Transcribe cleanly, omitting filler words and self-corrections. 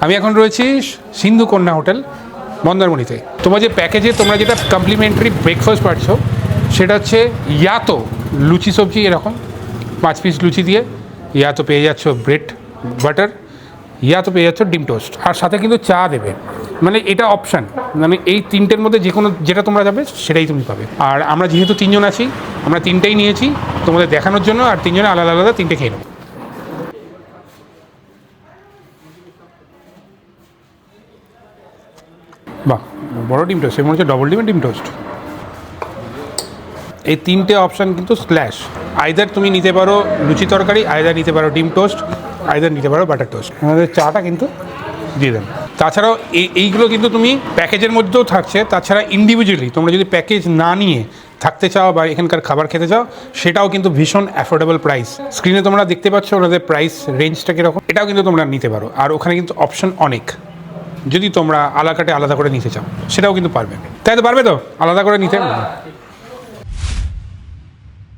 আমি এখন রয়েছি সিন্ধু কন্যা হোটেল মন্দারমণিতে। তোমার যে প্যাকেজে তোমরা যেটা কমপ্লিমেন্টারি ব্রেকফাস্ট পাচ্ছ সেটা হচ্ছে ইয়া তো লুচি সবজি এরকম 5 পিস লুচি দিয়ে, ইয়া তো পেয়ে যাচ্ছ ব্রেড বাটার, ইয়া তো পেয়ে যাচ্ছ ডিম টোস্ট, আর সাথে কিন্তু চা দেবে। মানে এটা অপশান, মানে এই তিনটের মধ্যে যে কোনো যেটা তোমরা যাবে সেটাই তুমি পাবে। আর আমরা যেহেতু 3 জন আছি, আমরা 3টেই নিয়েছি তোমাদের দেখানোর জন্য, আর 3 জনে আলাদা আলাদা 3টে খেয়ে নেবো। বাহ, বড় ডিম টোস্ট, মনে হচ্ছে ডবল ডিমের ডিম টোস্ট। এই 3টে অপশান কিন্তু স্ল্যাশ, আইদার তুমি নিতে পারো লুচি তরকারি, আইদার নিতে পারো ডিম টোস্ট, আইদার নিতে পারো বাটার টোস্ট। আমাদের চাটা কিন্তু দিয়ে দেন। তাছাড়াও এইগুলো কিন্তু তুমি প্যাকেজের মধ্যেও থাকছে। তাছাড়া ইন্ডিভিজুয়ালি তোমরা যদি প্যাকেজ না নিয়ে থাকতে চাও বা এখানকার খাবার খেতে চাও, সেটাও কিন্তু ভীষণ অ্যাফোর্ডেবল প্রাইস। স্ক্রিনে তোমরা দেখতে পাচ্ছ ওনাদের প্রাইস রেঞ্জটা কীরকম, এটাও কিন্তু তোমরা নিতে পারো। আর ওখানে কিন্তু অপশন অনেক, যদি তোমরা আলাকাটে আলাদা করে নিতে চাও সেটাও কিন্তু পারবে। তাই তো পারবে তো আলাদা করে নিতে।